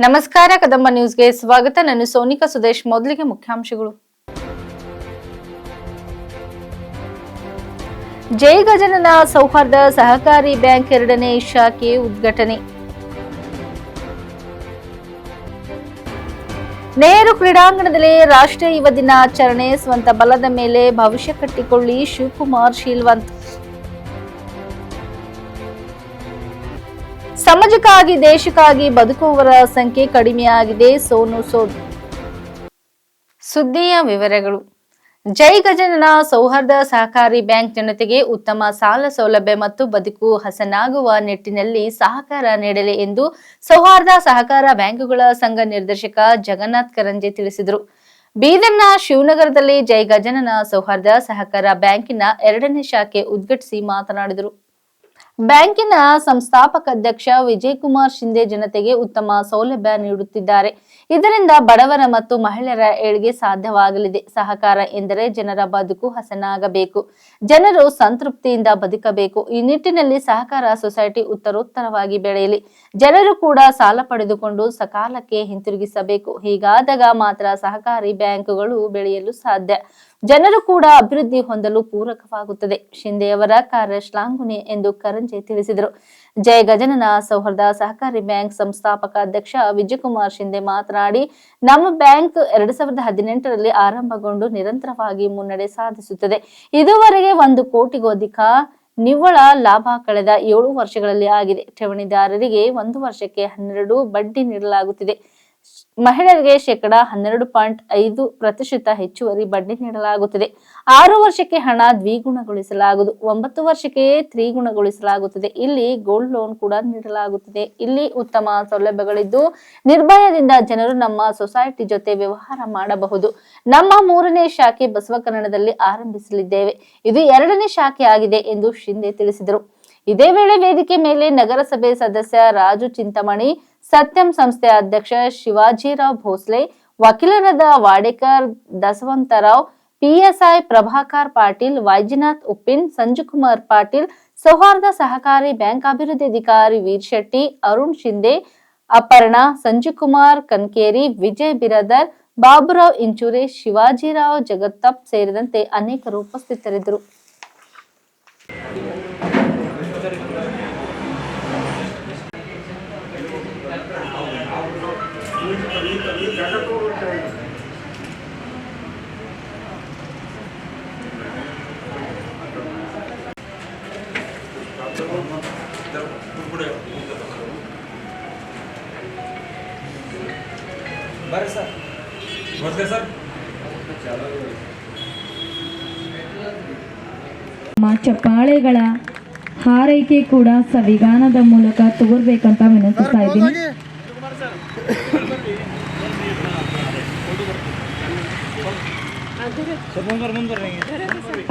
ನಮಸ್ಕಾರ ಕದಂಬ ನ್ಯೂಸ್ಗೆ ಸ್ವಾಗತ. ನಾನು ಸೋನಿಕಾ ಸುದೇಶ್. ಮೊದಲಿಗೆ ಮುಖ್ಯಾಂಶಗಳು. ಜೈ ಗಜಾನನ ಸೌಹಾರ್ದ ಸಹಕಾರಿ ಬ್ಯಾಂಕ್ 2ನೇ ಶಾಖೆ ಉದ್ಘಾಟನೆ. ನೆಹರು ಕ್ರೀಡಾಂಗಣದಲ್ಲಿ ರಾಷ್ಟ್ರೀಯ ಯುವ ದಿನಾಚರಣೆ. ಸ್ವಂತ ಬಲದ ಮೇಲೆ ಭವಿಷ್ಯ ಕಟ್ಟಿಕೊಳ್ಳಿ, ಶಿವಕುಮಾರ್ ಶೀಲ್ವಂತ್. ಸಮಾಜಕ್ಕಾಗಿ ದೇಶಕ್ಕಾಗಿ ಬದುಕುವವರ ಸಂಖ್ಯೆ ಕಡಿಮೆಯಾಗಿದೆ, ಸೋನು ಸೋದ್. ಸುದ್ದಿಯ ವಿವರಗಳು. ಜೈ ಗಜಾನನ ಸೌಹಾರ್ದ ಸಹಕಾರಿ ಬ್ಯಾಂಕ್ ಜನತೆಗೆ ಉತ್ತಮ ಸಾಲ ಸೌಲಭ್ಯ ಮತ್ತು ಬದುಕು ಹಸನಾಗುವ ನಿಟ್ಟಿನಲ್ಲಿ ಸಹಕಾರ ನೀಡಲಿ ಎಂದು ಸೌಹಾರ್ದ ಸಹಕಾರ ಬ್ಯಾಂಕುಗಳ ಸಂಘ ನಿರ್ದೇಶಕ ಜಗನ್ನಾಥ್ ಕರಂಜೆ ತಿಳಿಸಿದರು. ಬೀದರ್ನ ಶಿವನಗರದಲ್ಲಿ ಜೈ ಗಜಾನನ ಸೌಹಾರ್ದ ಸಹಕಾರ ಬ್ಯಾಂಕಿನ 2ನೇ ಶಾಖೆ ಉದ್ಘಾಟಿಸಿ ಮಾತನಾಡಿದರು. ಬ್ಯಾಂಕಿನ ಸಂಸ್ಥಾಪಕ ಅಧ್ಯಕ್ಷ ವಿಜಯಕುಮಾರ್ ಶಿಂದೆ ಜನತೆಗೆ ಉತ್ತಮ ಸೌಲಭ್ಯ ನೀಡುತ್ತಿದ್ದಾರೆ. ಇದರಿಂದ ಬಡವರ ಮತ್ತು ಮಹಿಳೆಯರ ಏಳಿಗೆ ಸಾಧ್ಯವಾಗಲಿದೆ. ಸಹಕಾರ ಎಂದರೆ ಜನರ ಬದುಕು ಹಸನಾಗಬೇಕು, ಜನರು ಸಂತೃಪ್ತಿಯಿಂದ ಬದುಕಬೇಕು. ಈ ನಿಟ್ಟಿನಲ್ಲಿ ಸಹಕಾರ ಸೊಸೈಟಿ ಉತ್ತರೋತ್ತರವಾಗಿ ಬೆಳೆಯಲಿ. ಜನರು ಕೂಡ ಸಾಲ ಪಡೆದುಕೊಂಡು ಸಕಾಲಕ್ಕೆ ಹಿಂತಿರುಗಿಸಬೇಕು. ಹೀಗಾದಾಗ ಮಾತ್ರ ಸಹಕಾರಿ ಬ್ಯಾಂಕುಗಳು ಬೆಳೆಯಲು ಸಾಧ್ಯ, ಜನರು ಕೂಡ ಅಭಿವೃದ್ಧಿ ಹೊಂದಲು ಪೂರಕವಾಗುತ್ತದೆ. ಶಿಂದೆಯವರ ಕಾರ್ಯ ಶ್ಲಾಘನೀಯ ಎಂದು ಕರಂಜೆ ತಿಳಿಸಿದರು. ಜೈ ಗಜಾನನ ಸೌಹಾರ್ದ ಸಹಕಾರಿ ಬ್ಯಾಂಕ್ ಸಂಸ್ಥಾಪಕ ಅಧ್ಯಕ್ಷ ವಿಜಯಕುಮಾರ್ ಶಿಂದೆ ಮಾತನಾಡಿ, ನಮ್ಮ ಬ್ಯಾಂಕ್ 2018ರಲ್ಲಿ ಆರಂಭಗೊಂಡು ನಿರಂತರವಾಗಿ ಮುನ್ನಡೆ ಸಾಧಿಸುತ್ತದೆ. ಇದುವರೆಗೆ 1 ಕೋಟಿಗೂ ಅಧಿಕ ನಿವ್ವಳ ಲಾಭ ಕಳೆದ 7 ವರ್ಷಗಳಲ್ಲಿ ಆಗಿದೆ. ಠೇವಣಿದಾರರಿಗೆ 1 ವರ್ಷಕ್ಕೆ 12 ಬಡ್ಡಿ ನೀಡಲಾಗುತ್ತಿದೆ. ಮಹಿಳೆಯರಿಗೆ 12.5% ಹೆಚ್ಚುವರಿ ಬಡ್ಡಿ ನೀಡಲಾಗುತ್ತದೆ. 6 ವರ್ಷಕ್ಕೆ ಹಣ ದ್ವಿಗುಣಗೊಳಿಸಲಾಗುವುದು. 9 ವರ್ಷಕ್ಕೆ ತ್ರಿಗುಣಗೊಳಿಸಲಾಗುತ್ತದೆ. ಇಲ್ಲಿ ಗೋಲ್ಡ್ ಲೋನ್ ಕೂಡ ನೀಡಲಾಗುತ್ತದೆ. ಇಲ್ಲಿ ಉತ್ತಮ ಸೌಲಭ್ಯಗಳಿದ್ದು ನಿರ್ಭಯದಿಂದ ಜನರು ನಮ್ಮ ಸೊಸೈಟಿ ಜೊತೆ ವ್ಯವಹಾರ ಮಾಡಬಹುದು. ನಮ್ಮ 3ನೇ ಶಾಖೆ ಬಸವಕಲ್ಯಾಣದಲ್ಲಿ ಆರಂಭಿಸಲಿದ್ದೇವೆ. ಇದು 2ನೇ ಶಾಖೆ ಆಗಿದೆ ಎಂದು ಶಿಂದೆ ತಿಳಿಸಿದರು. ಇದೇ ವೇಳೆ ವೇದಿಕೆ ಮೇಲೆ ನಗರಸಭೆ ಸದಸ್ಯ ರಾಜು ಚಿಂತಾಮಣಿ, ಸತ್ಯಂ ಸಂಸ್ಥೆಯ ಅಧ್ಯಕ್ಷ ಶಿವಾಜಿರಾವ್ ಭೋಸ್ಲೆ, ವಕೀಲರಾದ ವಾಡೇಕರ್ ದಸವಂತರಾವ್, ಪಿಎಸ್ಐ ಪ್ರಭಾಕರ್ ಪಾಟೀಲ್, ವೈಜನಾಥ್ ಉಪ್ಪಿನ್, ಸಂಜುಕುಮಾರ್ ಪಾಟೀಲ್, ಸೌಹಾರ್ದ ಸಹಕಾರಿ ಬ್ಯಾಂಕ್ ಅಭಿವೃದ್ಧಿ ಅಧಿಕಾರಿ ವೀರ್ ಶೆಟ್ಟಿ, ಅರುಣ್ ಶಿಂದೆ, ಅಪರ್ಣಾ, ಸಂಜುಕುಮಾರ್ ಕನ್ಕೇರಿ, ವಿಜಯ್ ಬಿರಾದರ್, ಬಾಬುರಾವ್ ಇಂಚೂರೆ, ಶಿವಾಜಿರಾವ್ ಜಗತ್ತಪ್ ಸೇರಿದಂತೆ ಅನೇಕರು ಉಪಸ್ಥಿತರಿದ್ದರು. ಚಪ್ಪಾಳೆಗಳ ಹಾರೈಕೆ ಕೂಡ ಸವಿಗಾನದ ಮೂಲಕ ತಗೋರ್ಬೇಕಂತ ವಿನಂತಿಸ್ತಾ ಇದ್ದೀನಿ.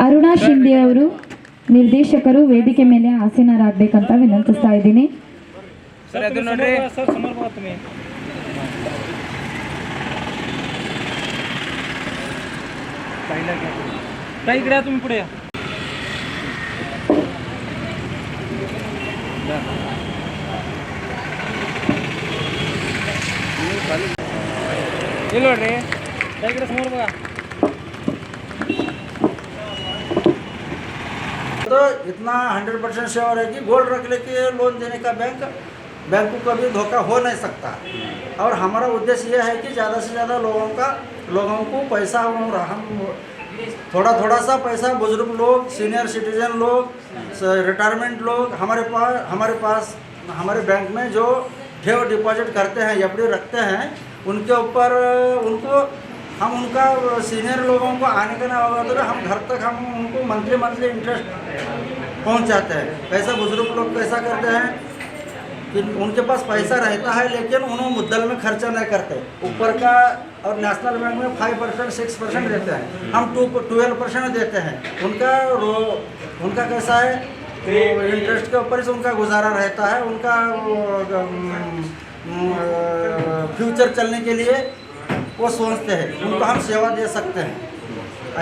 ಅರುಣಾ ಶಿಂದೆ ಅವರು ನಿರ್ದೇಶಕರು ವೇದಿಕೆ ಮೇಲೆ ಆಸೀನರಾಗಬೇಕಂತ ವಿನಂತಿಸ್ತಾ ಇದ್ದೀನಿ. ನೋಡ್ರಿ तो इतना 100% श्योर है कि गोल्ड रख लेके लोन देने का बैंक को कभी धोखा हो नहीं सकता. और हमारा उद्देश्य यह है कि ज़्यादा से ज़्यादा लोगों को पैसा हम थोड़ा सा पैसा बुजुर्ग लोग, सीनियर सिटीजन लोग, रिटायरमेंट लोग हमारे पास हमारे बैंक में जो ठेव डिपॉजिट करते हैं, एफडी रखते हैं, उनके ऊपर हम उनका सीनियर लोगों को आने का ना होगा तो हम घर तक हम उनको मंथली इंटरेस्ट पहुंचाते हैं. ऐसा बुजुर्ग लोग कैसा करते हैं कि उनके पास पैसा रहता है लेकिन उन्होंने मुद्दल में खर्चा नहीं करते. ऊपर का और नेशनल बैंक में 5% 6% देते हैं, हम 12% देते हैं. उनका कैसा है इंटरेस्ट के ऊपर से उनका गुजारा रहता है. उनका फ्यूचर चलने के लिए वो सोचते हैं, उनको हम सेवा दे सकते हैं.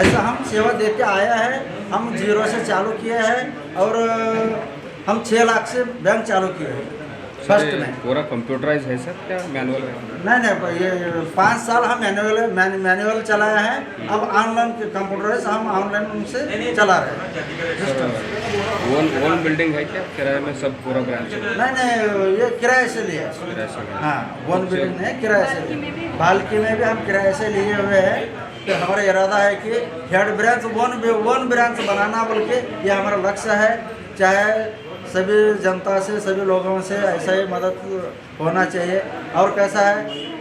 ऐसा हम सेवा देते आया है. हम 0 से चालू किए हैं और हम 6 लाख से बैंक चालू किए हैं. फर्स्ट में पूरा कंप्यूटराइज है सर क्या मैनुअल है? नहीं ये 5 साल हम मैनुअल चलाया है, अब ऑनलाइन कंप्यूटराइज हम ऑनलाइन से चला रहे हैं। ओन बिल्डिंग है क्या किराए में सब पूरा ब्रांच? नहीं ये किराए से लिया है। हाँ वन बिल्डिंग है, किराए से लिए। बाल्की में भी हम किराए से लिए हुए हैं। तो हमारा इरादा है कि हेड ब्रांच वन ब्रांच बनाना बोल के ये हमारा लक्ष्य है। चाहे सभी जनता से, सभी लोगों से ऐसा ही मदद होना चाहिए। और कैसा है,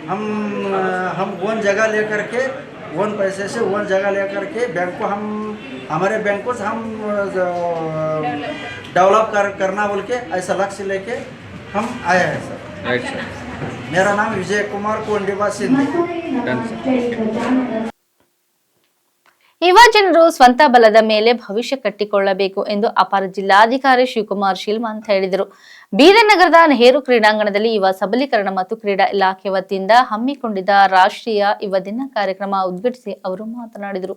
हम वन जगह लेकर के, वन पैसे से वन जगह लेकर के बैंक को हमारे बैंक को हम डेवलप करना बोल के ऐसा लक्ष्य लेके हम आए हैं सर। Right sir. मेरा नाम विजय कुमार कोंडिबा सिंधी। ಯುವ ಜನರು ಸ್ವಂತ ಬಲದ ಮೇಲೆ ಭವಿಷ್ಯ ಕಟ್ಟಿಕೊಳ್ಳಬೇಕು ಎಂದು ಅಪರ ಜಿಲ್ಲಾಧಿಕಾರಿ ಶಿವಕುಮಾರ್ ಶಿಲ್ಮಾಂತ್ ಹೇಳಿದರು. ಬೀದರ್ ನಗರದ ನೆಹರು ಕ್ರೀಡಾಂಗಣದಲ್ಲಿ ಯುವ ಸಬಲೀಕರಣ ಮತ್ತು ಕ್ರೀಡಾ ಇಲಾಖೆ ವತಿಯಿಂದ ಹಮ್ಮಿಕೊಂಡಿದ್ದ ರಾಷ್ಟ್ರೀಯ ಯುವ ದಿನ ಕಾರ್ಯಕ್ರಮ ಉದ್ಘಾಟಿಸಿ ಅವರು ಮಾತನಾಡಿದರು.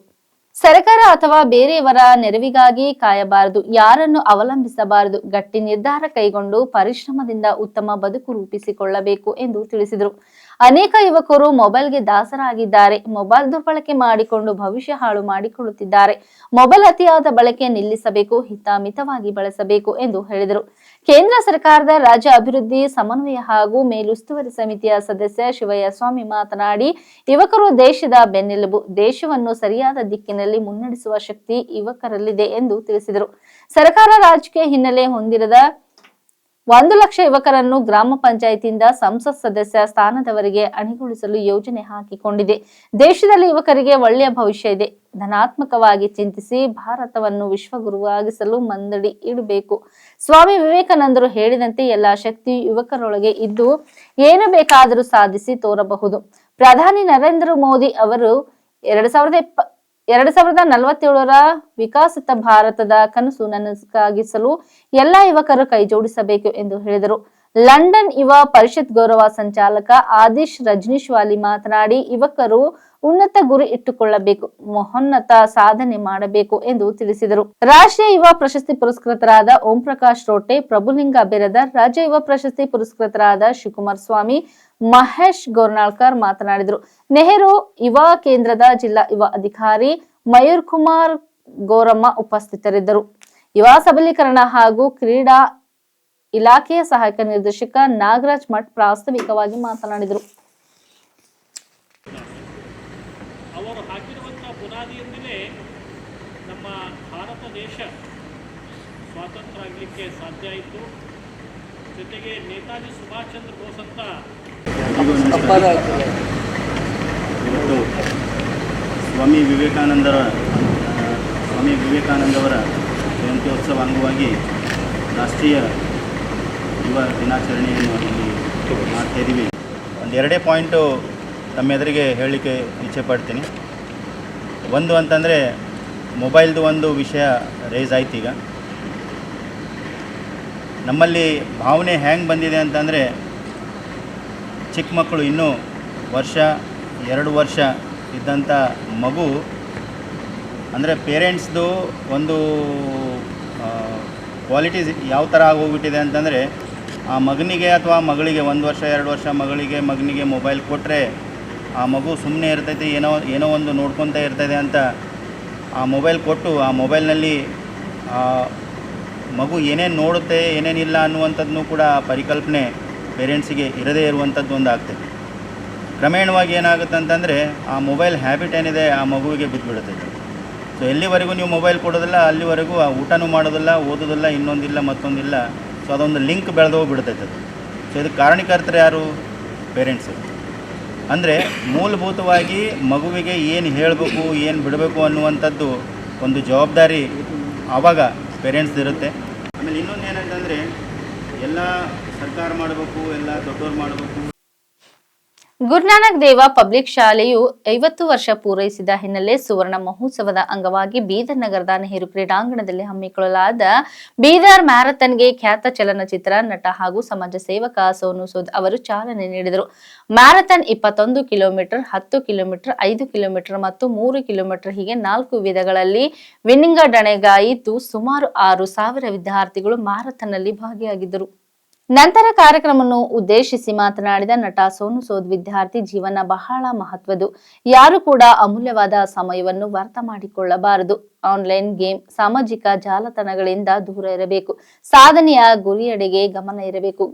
ಸರ್ಕಾರ ಅಥವಾ ಬೇರೆಯವರ ನೆರವಿಗಾಗಿ ಕಾಯಬಾರದು, ಯಾರನ್ನು ಅವಲಂಬಿಸಬಾರದು, ಗಟ್ಟಿ ನಿರ್ಧಾರ ಕೈಗೊಂಡು ಪರಿಶ್ರಮದಿಂದ ಉತ್ತಮ ಬದುಕು ರೂಪಿಸಿಕೊಳ್ಳಬೇಕು ಎಂದು ತಿಳಿಸಿದರು. ಅನೇಕ ಯುವಕರು ಮೊಬೈಲ್ಗೆ ದಾಸರಾಗಿದ್ದಾರೆ. ಮೊಬೈಲ್ ದುರ್ಬಳಕೆ ಮಾಡಿಕೊಂಡು ಭವಿಷ್ಯ ಹಾಳು ಮಾಡಿಕೊಳ್ಳುತ್ತಿದ್ದಾರೆ. ಮೊಬೈಲ್ ಅತಿಯಾದ ಬಳಕೆ ನಿಲ್ಲಿಸಬೇಕು, ಹಿತಾಮಿತವಾಗಿ ಬಳಸಬೇಕು ಎಂದು ಹೇಳಿದರು. ಕೇಂದ್ರ ಸರ್ಕಾರದ ರಾಜ್ಯ ಅಭಿವೃದ್ಧಿ ಸಮನ್ವಯ ಹಾಗೂ ಮೇಲುಸ್ತುವಾರಿ ಸಮಿತಿಯ ಸದಸ್ಯ ಶಿವಯ್ಯ ಸ್ವಾಮಿ ಮಾತನಾಡಿ, ಯುವಕರು ದೇಶದ ಬೆನ್ನೆಲುಬು, ದೇಶವನ್ನು ಸರಿಯಾದ ದಿಕ್ಕಿನಲ್ಲಿ ಮುನ್ನಡೆಸುವ ಶಕ್ತಿ ಯುವಕರಲ್ಲಿದೆ ಎಂದು ತಿಳಿಸಿದರು. ಸರ್ಕಾರ ರಾಜಕೀಯ ಹಿನ್ನೆಲೆ ಹೊಂದಿರದ 1 ಲಕ್ಷ ಯುವಕರನ್ನು ಗ್ರಾಮ ಪಂಚಾಯಿತಿಯಿಂದ ಸಂಸತ್ ಸದಸ್ಯ ಸ್ಥಾನದವರೆಗೆ ಅಣಿಗೊಳಿಸಲು ಯೋಜನೆ ಹಾಕಿಕೊಂಡಿದೆ. ದೇಶದಲ್ಲಿ ಯುವಕರಿಗೆ ಒಳ್ಳೆಯ ಭವಿಷ್ಯ ಇದೆ. ಧನಾತ್ಮಕವಾಗಿ ಚಿಂತಿಸಿ ಭಾರತವನ್ನು ವಿಶ್ವಗುರುವಾಗಿಸಲು ಮಂದಡಿ ಇಡಬೇಕು. ಸ್ವಾಮಿ ವಿವೇಕಾನಂದರು ಹೇಳಿದಂತೆ ಎಲ್ಲಾ ಶಕ್ತಿ ಯುವಕರೊಳಗೆ ಇದ್ದು ಏನು ಬೇಕಾದರೂ ಸಾಧಿಸಿ ತೋರಬಹುದು. ಪ್ರಧಾನಿ ನರೇಂದ್ರ ಮೋದಿ ಅವರು 2047ರ ವಿಕಸಿತ ಭಾರತದ ಕನಸು ನನಸಾಗಿಸಲು ಎಲ್ಲಾ ಯುವಕರು ಕೈಜೋಡಿಸಬೇಕು ಎಂದು ಹೇಳಿದರು. ಲಂಡನ್ ಯುವ ಪರಿಷತ್ ಗೌರವ ಸಂಚಾಲಕ ಆದಿಶ್ ರಜನೀಶ್ವಾಲಿ ಮಾತನಾಡಿ, ಯುವಕರು ಉನ್ನತ ಗುರಿ ಇಟ್ಟುಕೊಳ್ಳಬೇಕು, ಮಹೋನ್ನತ ಸಾಧನೆ ಮಾಡಬೇಕು ಎಂದು ತಿಳಿಸಿದರು. ರಾಷ್ಟ್ರೀಯ ಯುವ ಪ್ರಶಸ್ತಿ ಪುರಸ್ಕೃತರಾದ ಓಂ ಪ್ರಕಾಶ್ ರೋಟೆ, ಪ್ರಭುಲಿಂಗ ಬಿರದರ್, ರಾಜ್ಯ ಯುವ ಪ್ರಶಸ್ತಿ ಪುರಸ್ಕೃತರಾದ ಶಿವಕುಮಾರ್ ಸ್ವಾಮಿ, ಮಹೇಶ್ ಗೋರ್ನಾಳ್ಕರ್ ಮಾತನಾಡಿದರು. ನೆಹರು ಯುವ ಕೇಂದ್ರದ ಜಿಲ್ಲಾ ಯುವ ಅಧಿಕಾರಿ ಮಯೂರ್ ಕುಮಾರ್ ಗೋರಮ್ಮ ಉಪಸ್ಥಿತರಿದ್ದರು. ಯುವ ಸಬಲೀಕರಣ ಹಾಗೂ ಕ್ರೀಡಾ ಇಲಾಖೆಯ ಸಹಾಯಕ ನಿರ್ದೇಶಕ ನಾಗರಾಜ್ ಮಠ್ ಪ್ರಾಸ್ತಾವಿಕವಾಗಿ ಮಾತನಾಡಿದರು. ಅವರು ಹಾಕಿರುವಂಥ ಬುನಾದಿಯಿಂದಲೇ ನಮ್ಮ ಭಾರತ ದೇಶ ಸ್ವಾತಂತ್ರ್ಯ ಆಗಲಿಕ್ಕೆ ಸಾಧ್ಯ ಆಯಿತು. ಜೊತೆಗೆ ನೇತಾಜಿ ಸುಭಾಷ್ ಚಂದ್ರ ಬೋಸ್ ಅಂತ ಇವತ್ತು ಸ್ವಾಮಿ ವಿವೇಕಾನಂದವರ ಜಯಂತ್ಯೋತ್ಸವ ಅಂಗವಾಗಿ ರಾಷ್ಟ್ರೀಯ ಯುವ ದಿನಾಚರಣೆಯನ್ನು ಇಲ್ಲಿ ಮಾಡ್ತಾಯಿದ್ದೀವಿ. ಒಂದೆರಡೇ ಪಾಯಿಂಟು ತಮ್ಮ ಎದುರಿಗೆ ಹೇಳಲಿಕ್ಕೆ ಇಚ್ಛೆ ಪಡ್ತೀನಿ. ಒಂದು ಅಂತಂದರೆ ಮೊಬೈಲ್ದು ಒಂದು ವಿಷಯ ರೇಸ್ ಆಯ್ತು. ಈಗ ನಮ್ಮಲ್ಲಿ ಭಾವನೆ ಹ್ಯಾಂಗೆ ಬಂದಿದೆ ಅಂತಂದರೆ, ಚಿಕ್ಕ ಮಕ್ಕಳು ಇನ್ನೂ 1-2 ವರ್ಷ ಇದ್ದಂಥ ಮಗು ಅಂದರೆ ಪೇರೆಂಟ್ಸ್ದು ಒಂದು ಕ್ವಾಲಿಟೀಸ್ ಯಾವ ಥರ ಆಗೋಗ್ಬಿಟ್ಟಿದೆ ಅಂತಂದರೆ, ಆ ಮಗನಿಗೆ ಅಥವಾ ಮಗಳಿಗೆ 1 ವರ್ಷ 2 ವರ್ಷ ಮಗನಿಗೆ ಮೊಬೈಲ್ ಕೊಟ್ಟರೆ ಆ ಮಗು ಸುಮ್ಮನೆ ಇರ್ತೈತೆ, ಏನೋ ಒಂದು ನೋಡ್ಕೊತಾ ಇರ್ತದೆ ಅಂತ ಆ ಮೊಬೈಲ್ ಕೊಟ್ಟು ಆ ಮೊಬೈಲ್ನಲ್ಲಿ ಮಗು ಏನೇನು ನೋಡುತ್ತೆ ಏನೇನಿಲ್ಲ ಅನ್ನುವಂಥದ್ದನ್ನು ಕೂಡ ಪರಿಕಲ್ಪನೆ ಪೇರೆಂಟ್ಸಿಗೆ ಇರದೇ ಇರುವಂಥದ್ದು ಒಂದು ಆಗ್ತದೆ. ಕ್ರಮೇಣವಾಗಿ ಏನಾಗುತ್ತೆ ಅಂತಂದರೆ ಆ ಮೊಬೈಲ್ ಹ್ಯಾಬಿಟ್ ಏನಿದೆ ಆ ಮಗುವಿಗೆ ಬಿದ್ದುಬಿಡುತ್ತೆ. ಸೊ ಎಲ್ಲಿವರೆಗೂ ನೀವು ಮೊಬೈಲ್ ಕೊಡೋದಿಲ್ಲ ಅಲ್ಲಿವರೆಗೂ ಊಟನೂ ಮಾಡೋದಿಲ್ಲ, ಓದೋದಿಲ್ಲ, ಇನ್ನೊಂದಿಲ್ಲ ಮತ್ತೊಂದಿಲ್ಲ. ಸೊ ಅದೊಂದು ಲಿಂಕ್ ಬೆಳೆದೋಗ್ಬಿಡ್ತೈತೆ ಅದು. ಸೊ ಇದಕ್ಕೆ ಕಾರಣಕರ್ತರು ಯಾರು? ಪೇರೆಂಟ್ಸು. ಅಂದರೆ ಮೂಲಭೂತವಾಗಿ ಮಗುವಿಗೆ ಏನು ಹೇಳಬೇಕು ಏನು ಬಿಡಬೇಕು ಅನ್ನುವಂಥದ್ದು ಒಂದು ಜವಾಬ್ದಾರಿ ಆವಾಗ ಪೇರೆಂಟ್ಸ್ ಇರುತ್ತೆ. ಆಮೇಲೆ ಇನ್ನೊಂದು ಏನಂತಂದರೆ, ಎಲ್ಲ ಸರ್ಕಾರ ಮಾಡಬೇಕು, ಎಲ್ಲ ದೊಡ್ಡವ್ರು ಮಾಡಬೇಕು. ಗುರುನಾನಕ್ ದೇವ ಪಬ್ಲಿಕ್ ಶಾಲೆಯು 50 ವರ್ಷ ಪೂರೈಸಿದ ಹಿನ್ನೆಲೆ ಸುವರ್ಣ ಮಹೋತ್ಸವದ ಅಂಗವಾಗಿ ಬೀದರ್ ನಗರದ ನೆಹರು ಕ್ರೀಡಾಂಗಣದಲ್ಲಿ ಹಮ್ಮಿಕೊಳ್ಳಲಾದ ಬೀದರ್ ಮ್ಯಾರಥಾನ್ಗೆ ಖ್ಯಾತ ಚಲನಚಿತ್ರ ನಟ ಹಾಗೂ ಸಮಾಜ ಸೇವಕ ಸೋನು ಸೂದ್ ಅವರು ಚಾಲನೆ ನೀಡಿದರು. ಮ್ಯಾರಥಾನ್ 21 ಕಿಲೋಮೀಟರ್, 10 ಕಿಲೋಮೀಟರ್, 5 ಕಿಲೋಮೀಟರ್ ಮತ್ತು 3 ಕಿಲೋಮೀಟರ್ ಹೀಗೆ 4 ವಿಧಗಳಲ್ಲಿ ವಿನ್ನಿಂಗಡಣೆಗಾಯಿತು. ಸುಮಾರು 6,000 ವಿದ್ಯಾರ್ಥಿಗಳು ಮ್ಯಾರಥಾನ್ನಲ್ಲಿ ಭಾಗಿಯಾಗಿದ್ದರು. ನಂತರ ಕಾರ್ಯಕ್ರಮವನ್ನು ಉದ್ದೇಶಿಸಿ ಮಾತನಾಡಿದ ನಟ ಸೋನು ಸೂದ್, ವಿದ್ಯಾರ್ಥಿ ಜೀವನ ಬಹಳ ಮಹತ್ವದ್ದು. ಯಾರು ಕೂಡ ಅಮೂಲ್ಯವಾದ ಸಮಯವನ್ನು ವ್ಯರ್ಥ ಮಾಡಿಕೊಳ್ಳಬಾರದು. ಆನ್ಲೈನ್ ಗೇಮ್, ಸಾಮಾಜಿಕ ಜಾಲತಾಣಗಳಿಂದ ದೂರ ಇರಬೇಕು. ಸಾಧನೆಯ ಗುರಿಯೆಡೆಗೆ ಗಮನ ಇರಬೇಕು.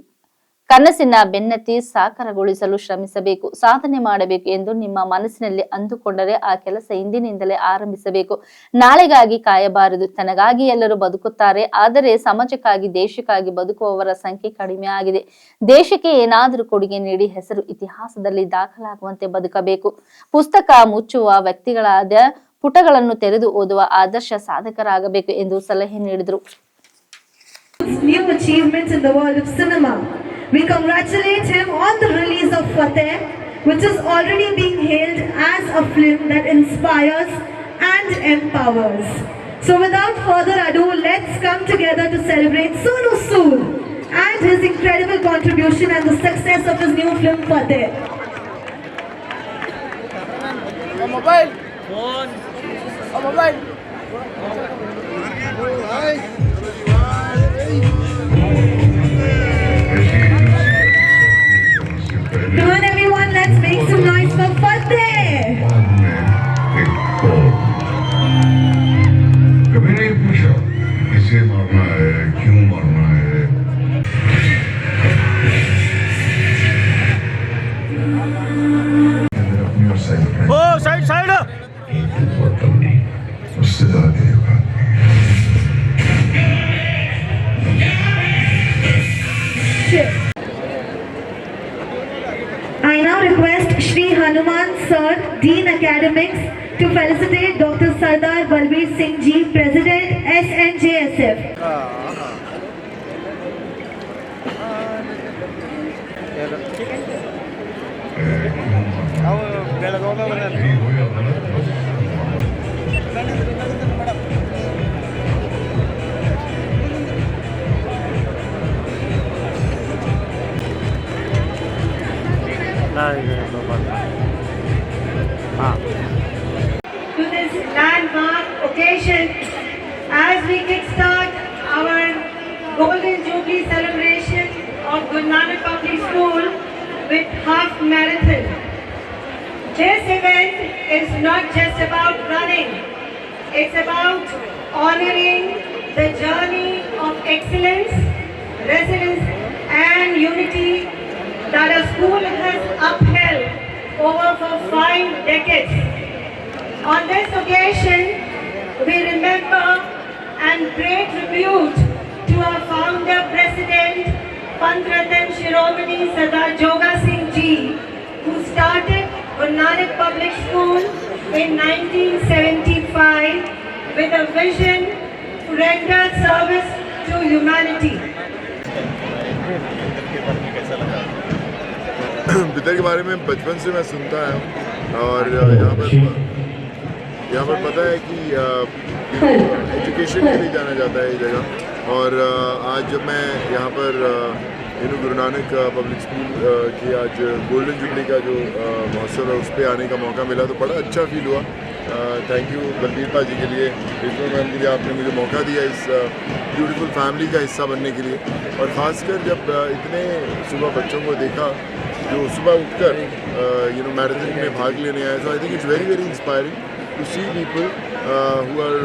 ಕನಸಿನ ಬೆನ್ನತ್ತಿ ಸಾಕಾರಗೊಳಿಸಲು ಶ್ರಮಿಸಬೇಕು. ಸಾಧನೆ ಮಾಡಬೇಕು ಎಂದು ನಿಮ್ಮ ಮನಸ್ಸಿನಲ್ಲಿ ಅಂದುಕೊಂಡರೆ ಆ ಕೆಲಸ ಇಂದಿನಿಂದಲೇ ಆರಂಭಿಸಬೇಕು. ನಾಳೆಗಾಗಿ ಕಾಯಬಾರದು. ತನಗಾಗಿ ಎಲ್ಲರೂ ಬದುಕುತ್ತಾರೆ, ಆದರೆ ಸಮಾಜಕ್ಕಾಗಿ, ದೇಶಕ್ಕಾಗಿ ಬದುಕುವವರ ಸಂಖ್ಯೆ ಕಡಿಮೆ ಆಗಿದೆ. ದೇಶಕ್ಕೆ ಏನಾದರೂ ಕೊಡುಗೆ ನೀಡಿ ಹೆಸರು ಇತಿಹಾಸದಲ್ಲಿ ದಾಖಲಾಗುವಂತೆ ಬದುಕಬೇಕು. ಪುಸ್ತಕ ಮುಚ್ಚುವ ವ್ಯಕ್ತಿಗಳಾದ ಪುಟಗಳನ್ನು ತೆರೆದು ಓದುವ ಆದರ್ಶ ಸಾಧಕರಾಗಬೇಕು ಎಂದು ಸಲಹೆ ನೀಡಿದರು. New achievements in the world of cinema. We congratulate him on the release of Fateh, which is already being hailed as a film that inspires and empowers. So without further ado, let's come together to celebrate Sonu Sood and his incredible contribution and the success of his new film Fateh. Come on everyone, let's make some noise for Fateh! कभी नहीं पूछा किसे मारना है, क्यों मारना है। अपनी और साइड साइड उससे ज्यादा I now request Shri Hanuman Sir, Dean Academics, to felicitate Dr. Sardar Balbir Singh Ji, President SNJSF. To this landmark occasion, as we kickstart our Golden Jubilee celebration of Guru Nanak Public School with half marathon. This event is not just about running, it's about honoring the journey of excellence, resilience and unity that our school has upheld over for 5 decades. On this occasion, we remember and pay tribute to our founder president, Pant Ratan Shiromani Sardar Joga Singh Ji, who started Guru Nanak Public School in 1975 with a vision to render service to humanity. Bidar के बारे में बचपन से मैं सुनता हूँ और यहाँ पर पता है कि एजुकेशन के लिए जाना जाता है ये जगह। और आज जब मैं यहाँ पर गुरु नानक पब्लिक स्कूल की आज गोल्डन जुबली का जो महोत्सव है उस पर आने का मौका मिला तो बड़ा अच्छा फील हुआ। थैंक यू बलबीर जी के लिए, विष्णु मैम के लिए, आपने मुझे मौका दिया इस ब्यूटीफुल फैमिली का हिस्सा बनने के लिए। और ख़ासकर जब इतने सुबह बच्चों को देखा जो सुबह उठकर मैराथन में भाग लेने आए, so I think it's very very inspiring to see people who are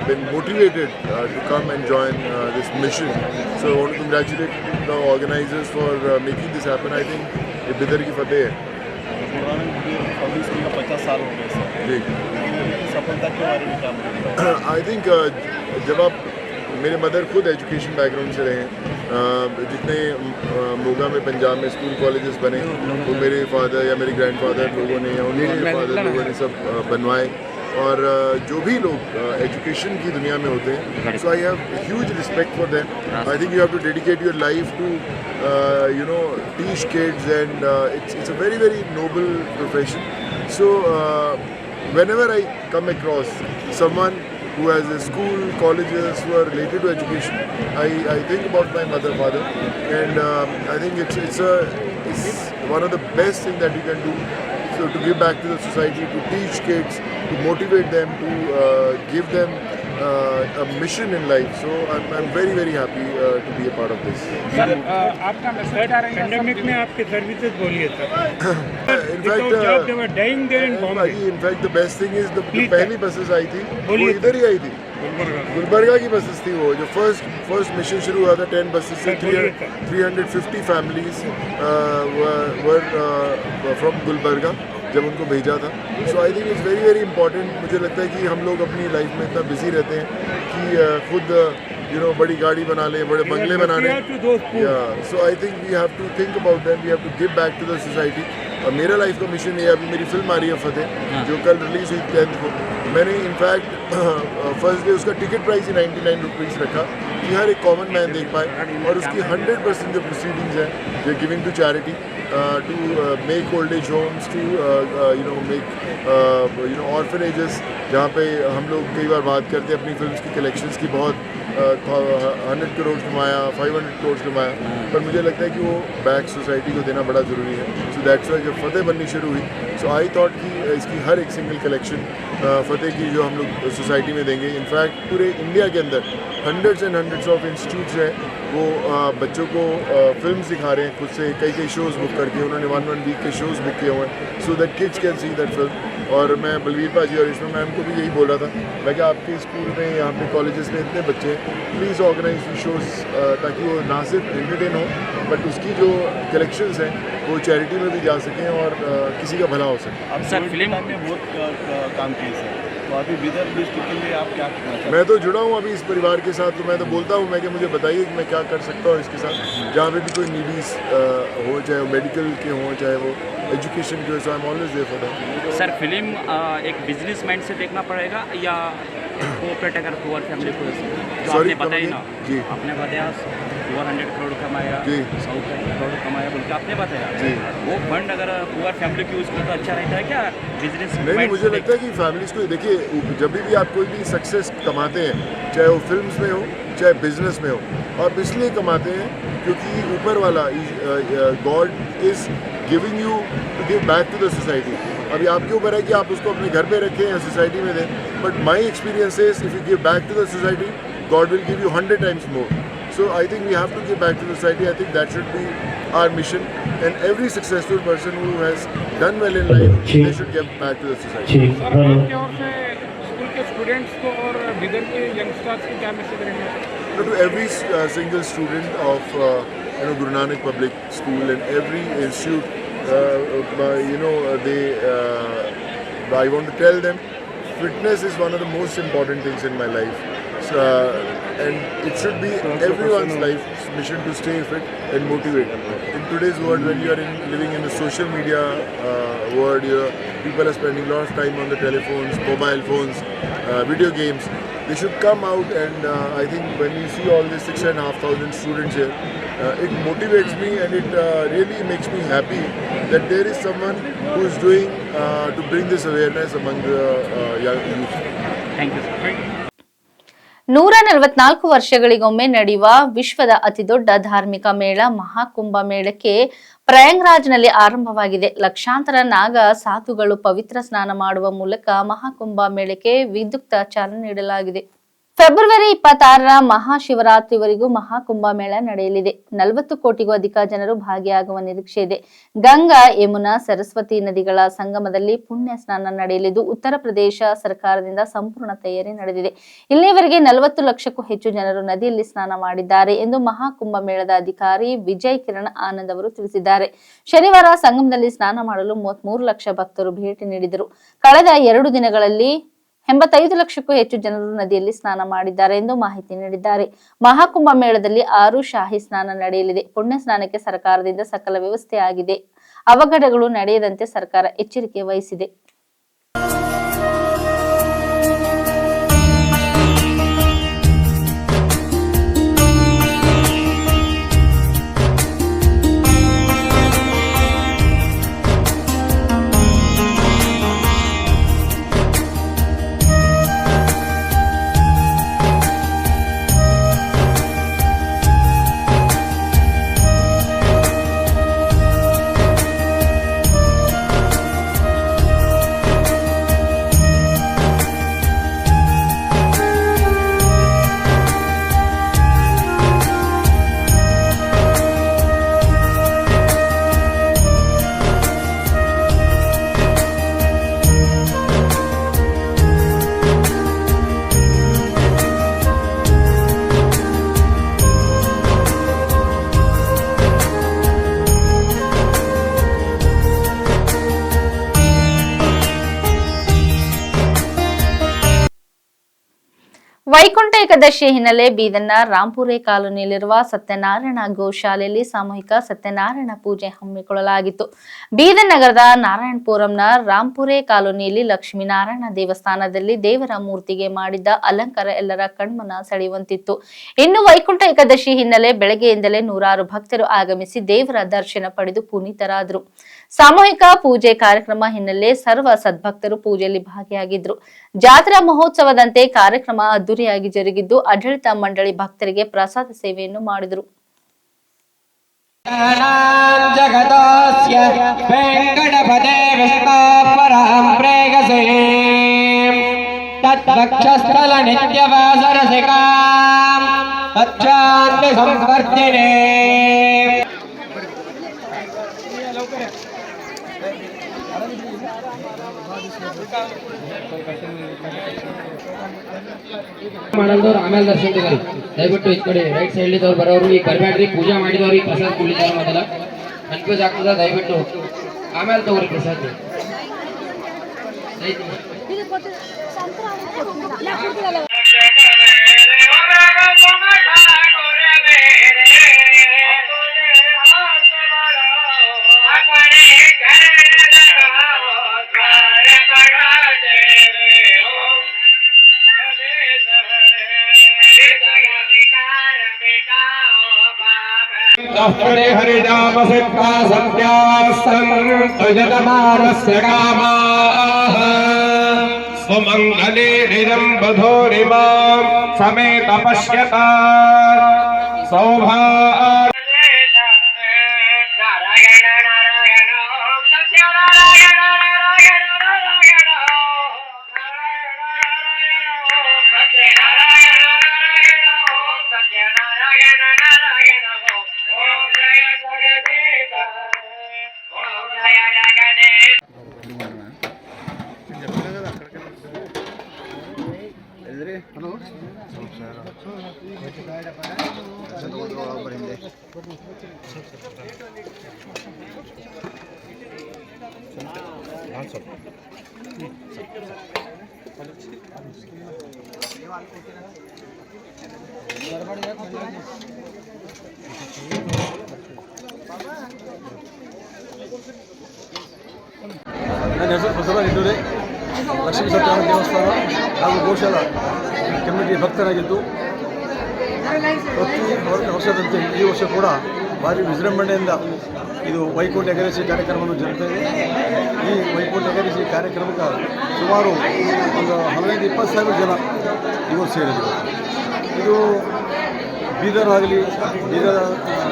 been motivated to come and join this mission. So I want to congratulate the organizers for making this happen. I think ये बिदर की फतेह है। Public school का 50 साल हो गए sir. जी, सफलता के बारे में क्या बोलेंगे? आई थिंक जब आप, मेरे मदर खुद एजुकेशन बैकग्राउंड से रहे हैं, जितने मोगा में पंजाब में स्कूल कॉलेजेस बने वो मेरे फादर या मेरे ग्रैंडफादर लोगों ने या उनके फादर लोगों ने सब बनवाए। और जो भी लोग एजुकेशन की दुनिया में होते हैं, so I have huge respect for them. I think you have to dedicate your life to teach kids and it's a very very noble profession. So whenever I come across someone who has a school, colleges who are related to education, I think about my mother, father, and I think it's one of the best things that you can do. So to give back to the society, to teach kids, to motivate them, to give them a mission in life. So I'm very very happy to be a part of this. Sir आपका message क्या रहेगा pandemic में आपकी services बोलिए sir In fact, job they were dying there in Bombay in fact the best thing is the पहली buses आई थी वो बोलिए। इधर ही आई थी, गुलबर्गा की बसेस थी वो जो फर्स्ट मिशन शुरू हुआ था 10 बसेस से 350 फैमिलीज वर फ्रॉम गुलबर्गा जब उनको भेजा था. So I think it's very very important. मुझे लगता है कि हम लोग अपनी लाइफ में इतना बिजी रहते हैं कि खुद बड़ी गाड़ी बना लें, बड़े बंगले बना लें. So I think we have to think about that, we have to give back to the society. और मेरा लाइफ का मिशन ये है, अभी मेरी फिल्म आ रही है फतेह जो कल रिलीज हुई 10th को. मैंने इनफैक्ट फर्स्ट डे उसका टिकट प्राइस ही 99 रुपीज़ रखा कि हर एक कॉमन मैन देख पाए. और उसकी 100% जो प्रोसीडिंग्स हैं we are giving to charity to make old age homes, to make orphanages जहाँ पे हम लोग कई बार बात करते हैं अपनी फिल्म्स की कलेक्शंस की. बहुत 100 करोड़ कमाया, 500 करोड़ कमाया, पर मुझे लगता है कि वो बैक सोसाइटी को देना बड़ा ज़रूरी है. सो दैट्स वाई जब फतेह बननी शुरू हुई, सो आई थॉट कि इसकी हर एक सिंगल कलेक्शन फतेह की जो हम लोग सोसाइटी में देंगे. इनफैक्ट पूरे इंडिया के अंदर hundreds and hundreds of institutes हैं वो बच्चों को फिल्म दिखा रहे हैं खुद से. कई शोज़ बुक करके उन्होंने 1 वीक के शोज़ बुक किए हुए हैं so that kids can see that film. और मैं बलवीर पाजी और इसमें मैम को भी यही बोल रहा था, मैं कि आपके स्कूल में यहाँ पे कॉलेजेस में इतने बच्चे हैं, प्लीज़ ऑर्गेनाइज शोज़ ताकि वो ना सिर्फ एंटरटेन हो बट उसकी जो कलेक्शंस हैं वो चैरिटी में भी जा सकें और किसी का भला हो सके. अब सर फिल्म में बहुत काम किए सर, तो अभी विदर डिस्ट्रिक्ट के लिए आप क्या करना चाहते हैं? मैं तो जुड़ा हूँ अभी इस परिवार के साथ, तो मैं तो बोलता हूँ मैं कि मुझे बताइए कि मैं क्या कर सकता हूँ इसके साथ. जहाँ पे भी कोई नीडीज हो, चाहे वो मेडिकल के हों, चाहे वो एजुकेशन के हो, so I am always there for that. Sir film एक बिजनेस माइंड से देखना पड़ेगा या कोऑपरेट अगर पुअर फैमिली को जो Sorry, आपने बताया ना, जी. आपने बताया 400 करोड़ कमाया, जी. 100 करोड़ कमाया बोल के आपने बताया, जी. वो फंड अगर पुअर फैमिली की यूज़ करो तो अच्छा रहता है क्या बिजनेस? नहीं, मुझे लगता है कि फैमिलीज़ को देखिए, जब भी आप कोई भी सक्सेस कमाते हैं, चाहे वो फिल्म्स में हो चाहे बिजनेस में हो, आप इसलिए कमाते हैं क्योंकि ऊपर वाला God is giving you to give back to the society. अभी आपके ऊपर है कि आप उसको अपने घर पे रखें या सोसाइटी में दें, but my experience is if you give back to the society God will give you 100 times more. So I think we have to give back to the society. I think that should be our mission, and every successful person who has done well in life, they should give back to the society. Sir आपकी ओर से school के students को और विदर के youngsters को क्या message रहेगा? To every single student of Guru Nanak Public School and every institute, I want to tell them, fitness is one of the most important things in my life. And it should be everyone's life's mission to stay fit and motivate. In today's world, when you are living in the social media world, people are spending a lot of time on the telephones, mobile phones, video games. They should come out, and I think when you see all these 6,500 students here, it motivates me, and it really makes me happy that there is someone who is doing to bring this awareness among the young youth. Thank you, sir. 144 ವರ್ಷಗಳಿಗೊಮ್ಮೆ ನಡೆಯುವ ವಿಶ್ವದ ಅತಿದೊಡ್ಡ ಧಾರ್ಮಿಕ ಮೇಳ ಮಹಾಕುಂಭ ಮೇಳಕ್ಕೆ ಪ್ರಯಾಗ್ರಾಜ್ನಲ್ಲಿ ಆರಂಭವಾಗಿದೆ. ಲಕ್ಷಾಂತರ ನಾಗ ಸಾಧುಗಳು ಪವಿತ್ರ ಸ್ನಾನ ಮಾಡುವ ಮೂಲಕ ಮಹಾಕುಂಭ ಮೇಳಕ್ಕೆ ವಿದ್ಯುಕ್ತ ಚಾಲನೆ ನೀಡಲಾಗಿದೆ. ಫೆಬ್ರವರಿ 26ರ ಮಹಾಶಿವರಾತ್ರಿವರೆಗೂ ಮಹಾಕುಂಭ ಮೇಳ ನಡೆಯಲಿದೆ. 40 ಕೋಟಿಗೂ ಅಧಿಕ ಜನರು ಭಾಗಿಯಾಗುವ ನಿರೀಕ್ಷೆ ಇದೆ. ಗಂಗಾ, ಯಮುನಾ, ಸರಸ್ವತಿ ನದಿಗಳ ಸಂಗಮದಲ್ಲಿ ಪುಣ್ಯ ಸ್ನಾನ ನಡೆಯಲಿದ್ದು ಉತ್ತರ ಪ್ರದೇಶ ಸರ್ಕಾರದಿಂದ ಸಂಪೂರ್ಣ ತಯಾರಿ ನಡೆದಿದೆ. ಇಲ್ಲಿಯವರೆಗೆ 40 ಲಕ್ಷಕ್ಕೂ ಹೆಚ್ಚು ಜನರು ನದಿಯಲ್ಲಿ ಸ್ನಾನ ಮಾಡಿದ್ದಾರೆ ಎಂದು ಮಹಾಕುಂಭ ಮೇಳದ ಅಧಿಕಾರಿ ವಿಜಯ್ ಕಿರಣ್ ಆನಂದ್ ಅವರು ತಿಳಿಸಿದ್ದಾರೆ. ಶನಿವಾರ ಸಂಗಮದಲ್ಲಿ ಸ್ನಾನ ಮಾಡಲು 33 ಲಕ್ಷ ಭಕ್ತರು ಭೇಟಿ ನೀಡಿದರು. ಕಳೆದ 2 ದಿನಗಳಲ್ಲಿ 85 ಲಕ್ಷಕ್ಕೂ ಹೆಚ್ಚು ಜನರು ನದಿಯಲ್ಲಿ ಸ್ನಾನ ಮಾಡಿದ್ದಾರೆ ಎಂದು ಮಾಹಿತಿ ನೀಡಿದ್ದಾರೆ. ಮಹಾಕುಂಭ ಮೇಳದಲ್ಲಿ 6 ಶಾಹಿ ಸ್ನಾನ ನಡೆಯಲಿದೆ. ಪುಣ್ಯ ಸ್ನಾನಕ್ಕೆ ಸರ್ಕಾರದಿಂದ ಸಕಲ ವ್ಯವಸ್ಥೆ ಆಗಿದೆ. ಅವಘಡಗಳು ನಡೆಯದಂತೆ ಸರ್ಕಾರ ಎಚ್ಚರಿಕೆ ವಹಿಸಿದೆ. ವೈಕುಂಠ ಏಕಾದಶಿ ಹಿನ್ನೆಲೆ ಬೀದರ್ನ ರಾಂಪುರೆ ಕಾಲೋನಿಯಲ್ಲಿರುವ ಸತ್ಯನಾರಾಯಣ ಗೋಶಾಲೆಯಲ್ಲಿ ಸಾಮೂಹಿಕ ಸತ್ಯನಾರಾಯಣ ಪೂಜೆ ಹಮ್ಮಿಕೊಳ್ಳಲಾಗಿತ್ತು. ಬೀದರ್ ನಗರದ ನಾರಾಯಣಪುರಂನ ರಾಂಪುರೆ ಕಾಲೋನಿಯಲ್ಲಿ ಲಕ್ಷ್ಮೀನಾರಾಯಣ ದೇವಸ್ಥಾನದಲ್ಲಿ ದೇವರ ಮೂರ್ತಿಗೆ ಮಾಡಿದ್ದ ಅಲಂಕಾರ ಎಲ್ಲರ ಕಣ್ಮನ ಸೆಳೆಯುವಂತಿತ್ತು. ಇನ್ನು ವೈಕುಂಠ ಏಕಾದಶಿ ಹಿನ್ನೆಲೆ ಬೆಳಗ್ಗೆಯಿಂದಲೇ ನೂರಾರು ಭಕ್ತರು ಆಗಮಿಸಿ ದೇವರ ದರ್ಶನ ಪಡೆದು ಪುನೀತರಾದರು. ಸಾಮೂಹಿಕ ಪೂಜೆ ಕಾರ್ಯಕ್ರಮ ಹಿನ್ನೆಲೆ ಸರ್ವ ಸದ್ಭಕ್ತರು ಪೂಜೆಯಲ್ಲಿ ಭಾಗಿಯಾಗಿದ್ರು. ಜಾತ್ರಾ ಮಹೋತ್ಸವದಂತೆ ಕಾರ್ಯಕ್ರಮ ಅದ್ದೂರಿಯಾಗಿ ಜರುಗಿದ್ದು ಆಡಳಿತ ಮಂಡಳಿ ಭಕ್ತರಿಗೆ ಪ್ರಸಾದ ಸೇವೆಯನ್ನು ಮಾಡಿದರು. ಮಾಡೋದವ್ರು ಆಮೇಲೆ ದರ್ಶನ ತಗೋರಿ. ದಯವಿಟ್ಟು ಈ ಕಡೆ ರೈಟ್ ಸೈಡ್ ಇದ್ದವ್ರು ಬರೋರು ಈಗ ಬರಬೇಡ್ರಿ. ಪೂಜೆ ಮಾಡಿದವ್ರಿಗೆ ಪ್ರಸಾದ ಕುಡಿದಾರ ಮೊದಲ ಕನ್ಫ್ಯೂಸ್ ಆಗ್ತದ. ದಯವಿಟ್ಟು ಆಮೇಲೆ ತಗೋರಿ ಪ್ರಸಾದ. हरिनाम सिद्धा संध्यास्तमानस्य कामाः सुमङ्गले निजं बधूरिमां समेत पश्यता सौभा ನನ್ನ ಹೆಸರು ಬಸವರಾಜ್ ಇಂಡೂರೆ. ಲಕ್ಷ್ಮೀ ಸತ್ಯನಾರಾಯಣ ದೇವಸ್ಥಾನ ಹಾಗೂ ಗೋಶಾಲಾ ಕಮಿಟಿ ಭಕ್ತರಾಗಿದ್ದು ಪ್ರತಿ ವರ್ಷದಂತೆ ಈ ವರ್ಷ ಕೂಡ ಭಾರಿ ವಿಜೃಂಭಣೆಯಿಂದ ಇದು ವೈಕುಂಠ ಏಕಾದಶಿ ಕಾರ್ಯಕ್ರಮವನ್ನು ಜರುಗುತ್ತದೆ. ಈ ವೈಕುಂಠ ಏಕಾದಶಿ ಕಾರ್ಯಕ್ರಮಕ್ಕೆ ಸುಮಾರು ಒಂದು 15-20 ಸಾವಿರ ಜನ ಇವತ್ತು ಸೇರಿದರು. ಇದು ಬೀದರ್ ಆಗಲಿ, ಬೀದರ್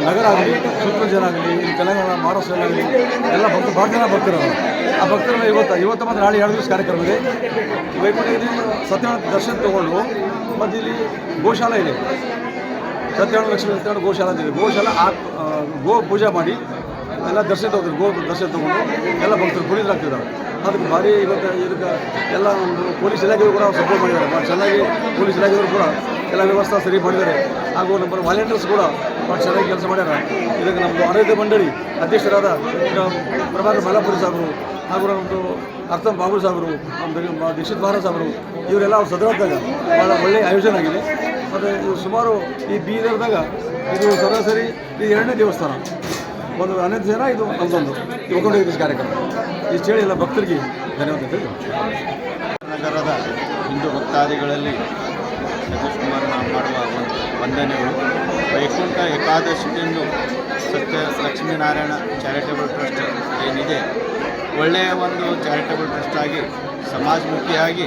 ನಗರ ಆಗಲಿ, ಸುತ್ತಲ ಜನ ಆಗಲಿ, ತೆಲಂಗಾಣ, ಮಹಾರಾಷ್ಟ್ರ ಆಗಲಿ ಎಲ್ಲ ಭಕ್ತರು ಭಾಳ ಜನ ಭಕ್ತರು. ಆ ಭಕ್ತರನ್ನ ಇವತ್ತು ಮತ್ತು ನಾಳೆ 2 ದಿವಸ ಕಾರ್ಯಕ್ರಮ ಇದೆ. ವೈಕುಂಠದಲ್ಲಿ ಸತ್ಯನಾರಾಯಣ ದರ್ಶನ ತೊಗೊಂಡು ಮತ್ತು ಇಲ್ಲಿ ಗೋಶಾಲೆ ಇದೆ. ಸತ್ಯನಾರಾಯಣ ಲಕ್ಷ್ಮೀ ಸತ್ಯನಾರಾಯಣ ಗೋಶಾಲೆ ಅಂತಿದೆ. ಗೋಶಾಲೆ ಗೋ ಪೂಜೆ ಮಾಡಿ ಎಲ್ಲ ದರ್ಶನ ತೊಗೊಂಡು ಗೋ ದರ್ಶನ ತೊಗೊಂಡು ಎಲ್ಲ ಭಕ್ತರು ಪುನೀತರಾಗ್ತಿದ್ದಾರೆ. ಅದಕ್ಕೆ ಭಾರಿ ಇದಕ್ಕೆ ಎಲ್ಲ ಒಂದು ಪೊಲೀಸ್ ಇಲಾಖೆಯವರು ಕೂಡ ಸಪೋರ್ಟ್ ಮಾಡಿದ್ದಾರೆ. ಭಾಳ ಚೆನ್ನಾಗಿ ಪೊಲೀಸ್ ಇಲಾಖೆಯವರು ಕೂಡ ಎಲ್ಲ ವ್ಯವಸ್ಥೆ ಸರಿ ಮಾಡಿದ್ದಾರೆ. ಹಾಗೂ ನಮ್ಮ ವಾಲಂಟಿಯರ್ಸ್ ಕೂಡ ಭಾಳ ಚೆನ್ನಾಗಿ ಕೆಲಸ ಮಾಡ್ಯಾರ. ಇದಕ್ಕೆ ನಮ್ಮದು ಆಡಳಿತ ಮಂಡಳಿ ಅಧ್ಯಕ್ಷರಾದ ಪ್ರಭಾಕರ್ ಮಲ್ಲಾಪುರಿ ಸಾಹೇಬರು ಹಾಗೂ ನಮ್ಮದು ಅರ್ಥಮ್ ಬಾಬು ಸಾಹೇಬರು, ನಮ್ಮ ದೀಕ್ಷಿತ್ ಮಹಾರಾಜ್ ಸಾಹೇಬರು ಇವರೆಲ್ಲ ಅವ್ರು ಸದರದಾಗ ಭಾಳ ಒಳ್ಳೆಯ ಆಯೋಜನೆ ಆಗಿದೆ. ಮತ್ತು ಇದು ಸುಮಾರು ಈ ಬೀದರ್ದಾಗ ಇದು ಸರಾಸರಿ ಇದು 2ನೇ ದೇವಸ್ಥಾನ. ಒಂದು 11 ಜನ ಇದು ನಮ್ಮದೊಂದು ವೈಕುಂಠ ಏಕಾದಶಿ ಕಾರ್ಯಕ್ರಮ. ಇಷ್ಟು ಹೇಳಿ ಎಲ್ಲ ಭಕ್ತರಿಗೆ ಧನ್ಯವಾದ ಹೇಳಿ. ನಗರದ ಹಿಂದೂ ಭಕ್ತಾದಿಗಳಲ್ಲಿ ಸತೀಶ್ ಕುಮಾರ್ ಮಾಡುವ ವಂದನೆಗಳು. ವೈಕುಂಠ ಏಕಾದಶಿಯಂದು ಸತ್ಯ ಲಕ್ಷ್ಮೀನಾರಾಯಣ ಚಾರಿಟೇಬಲ್ ಟ್ರಸ್ಟ್ ಏನಿದೆ, ಒಳ್ಳೆಯ ಒಂದು ಚಾರಿಟೇಬಲ್ ಟ್ರಸ್ಟ್ ಆಗಿ ಸಮಾಜಮುಖಿಯಾಗಿ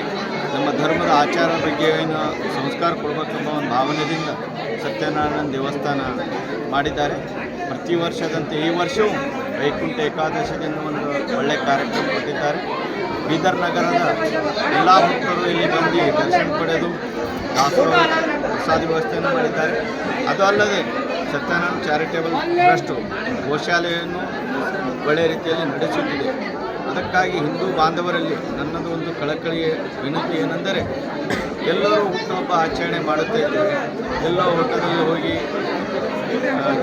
ನಮ್ಮ ಧರ್ಮದ ಆಚಾರ ಬಗ್ಗೆ ಏನು ಸಂಸ್ಕಾರ ಕೊಡಬೇಕೆಂಬ ಒಂದು ಭಾವನೆಯಿಂದ ಸತ್ಯನಾರಾಯಣ ದೇವಸ್ಥಾನ ಮಾಡಿದ್ದಾರೆ. ಪ್ರತಿ ವರ್ಷದಂತೆ ಈ ವರ್ಷವೂ ವೈಕುಂಠ ಏಕಾದಶಿಯನ್ನು ಒಂದು ಒಳ್ಳೆಯ ಕಾರ್ಯಕ್ರಮ ಕೊಟ್ಟಿದ್ದಾರೆ. ಬೀದರ್ ನಗರದ ಎಲ್ಲ ಭಕ್ತರು ಇಲ್ಲಿ ಬಂದು ದರ್ಶನ ಪಡೆದು ದಾಸೋಹ ಪ್ರಸಾದ ವ್ಯವಸ್ಥೆಯನ್ನು ಮಾಡಿದ್ದಾರೆ. ಅದು ಅಲ್ಲದೆ ಸತ್ಯನಾರಾಯಣ ಚಾರಿಟೇಬಲ್ ಟ್ರಸ್ಟು ಗೋಶಾಲೆಯನ್ನು ಒಳ್ಳೆಯ ರೀತಿಯಲ್ಲಿ ನಡೆಸುತ್ತಿದೆ. ಅದಕ್ಕಾಗಿ ಹಿಂದೂ ಬಾಂಧವರಲ್ಲಿ ನನ್ನದು ಒಂದು ಕಳಕಳಿಯ ವಿನಂತಿ ಏನೆಂದರೆ, ಎಲ್ಲರೂ ಹುಟ್ಟುಹಬ್ಬ ಆಚರಣೆ ಮಾಡುತ್ತಿದ್ದೇವೆ. ಎಲ್ಲೋ ಹೋಟೆಲಲ್ಲಿ ಹೋಗಿ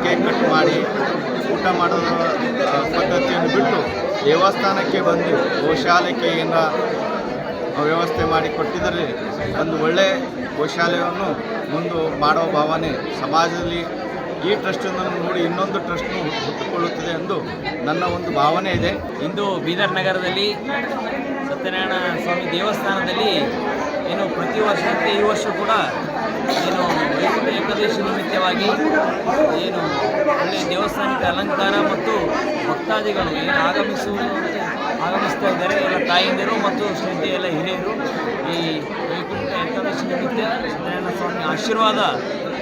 ಕೇಕ್ ಕಟ್ ಮಾಡಿ ಊಟ ಮಾಡೋ ಪದ್ಧತಿಯನ್ನು ಬಿಟ್ಟು ದೇವಸ್ಥಾನಕ್ಕೆ ಬಂದು ಗೋಶಾಲೆಗೆ ಏನಾರ ವ್ಯವಸ್ಥೆ ಮಾಡಿ ಕೊಟ್ಟಿದ್ದರೆ ಒಂದು ಒಳ್ಳೆಯ ಗೋಶಾಲೆಯನ್ನು ಮುಂದೆ ಮಾಡೋ ಭಾವನೆ ಸಮಾಜದಲ್ಲಿ ಈ ಟ್ರಸ್ಟನ್ನು ನೋಡಿ ಇನ್ನೊಂದು ಟ್ರಸ್ಟ್ನು ಹುಟ್ಟುಕೊಳ್ಳುತ್ತದೆ ಎಂದು ನನ್ನ ಒಂದು ಭಾವನೆ ಇದೆ. ಇಂದು ಬೀದರ್ ನಗರದಲ್ಲಿ ಸತ್ಯನಾರಾಯಣ ಸ್ವಾಮಿ ದೇವಸ್ಥಾನದಲ್ಲಿ ಏನು ಪ್ರತಿ ವರ್ಷದಂತೆ ಈ ವರ್ಷ ಕೂಡ ಏನು ವೈಕುಂಠ ಏಕಾದಶಿ ನಿಮಿತ್ತವಾಗಿ ಏನು ಒಳ್ಳೆಯ ದೇವಸ್ಥಾನಕ್ಕೆ ಅಲಂಕಾರ ಮತ್ತು ಭಕ್ತಾದಿಗಳು ಏನು ಆಗಮಿಸ್ತಾ ಇದ್ದಾರೆ. ಎಲ್ಲ ತಾಯಂದಿರು ಮತ್ತು ಶ್ರದ್ಧೆಯ ಎಲ್ಲ ಹಿರಿಯರು ಈ ವೈಕುಂಠ ಏಕಾದಶಿ ನಿಮಿತ್ತ ಸತ್ಯನಾರಾಯಣ ಸ್ವಾಮಿ ಆಶೀರ್ವಾದ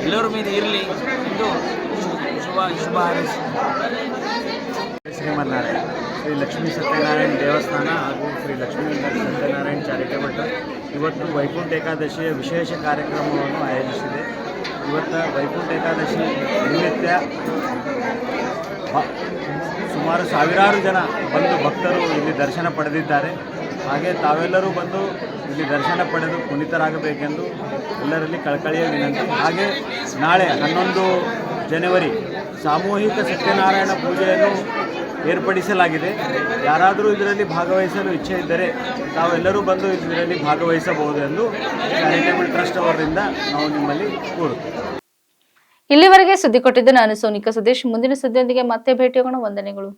ಎಲ್ಲರ ಮೇಲೆ ಇರಲಿ ಎಂದು ಶುಭ ಹಾರೈಸುತ್ತೇನೆ. ಶ್ರೀಮನ್ನಾರಾಯಣ ಶ್ರೀ ಲಕ್ಷ್ಮೀ ಸತ್ಯನಾರಾಯಣ ದೇವಸ್ಥಾನ ಹಾಗೂ ಶ್ರೀ ಲಕ್ಷ್ಮೀ ಸತ್ಯನಾರಾಯಣ ಚಾರಿಟೇಬಲ್ ಟ್ರಸ್ಟ್ ಇವತ್ತು ವೈಕುಂಠ ಏಕಾದಶಿಯ ವಿಶೇಷ ಕಾರ್ಯಕ್ರಮವನ್ನು ಆಯೋಜಿಸಿದೆ. ಇವತ್ತು ವೈಕುಂಠ ಏಕಾದಶಿ ನಿಮಿತ್ತ ಸುಮಾರು ಸಾವಿರಾರು ಜನ ಬಂದು ಭಕ್ತರು ಇಲ್ಲಿ ದರ್ಶನ ಪಡೆದಿದ್ದಾರೆ. ಹಾಗೆ ತಾವೆಲ್ಲರೂ ಬಂದು ಇಲ್ಲಿ ದರ್ಶನ ಪಡೆದು ಪುನೀತರಾಗಬೇಕೆಂದು ಎಲ್ಲರಲ್ಲಿ ಕಳಕಳಿಯ ವಿನಂತಿ. ಹಾಗೆ ನಾಳೆ 11 ಜನವರಿ ಸಾಮೂಹಿಕ ಸತ್ಯನಾರಾಯಣ ಪೂಜೆಯನ್ನು ಏರ್ಪಡಿಸಲಾಗಿದೆ. ಯಾರಾದರೂ ಇದರಲ್ಲಿ ಭಾಗವಹಿಸಲು ಇಚ್ಛೆ ಇದ್ದರೆ ತಾವೆಲ್ಲರೂ ಬಂದು ಇದರಲ್ಲಿ ಭಾಗವಹಿಸಬಹುದು ಎಂದು ಚಾರಿಟೇಬಲ್ ಟ್ರಸ್ಟ್ ಅವರಿಂದ ನಾವು ನಿಮ್ಮಲ್ಲಿ ಕೋರುತ್ತೇವೆ. ಇಲ್ಲಿವರೆಗೆ ಸುದ್ದಿ ಕೊಟ್ಟಿದ್ದು ನಾನು ಸೋನಿಕಾ ಸತೀಶ್. ಮುಂದಿನ ಸುದ್ದಿಯೊಂದಿಗೆ ಮತ್ತೆ ಭೇಟಿಯಾಗೋಣ. ವಂದನೆಗಳು.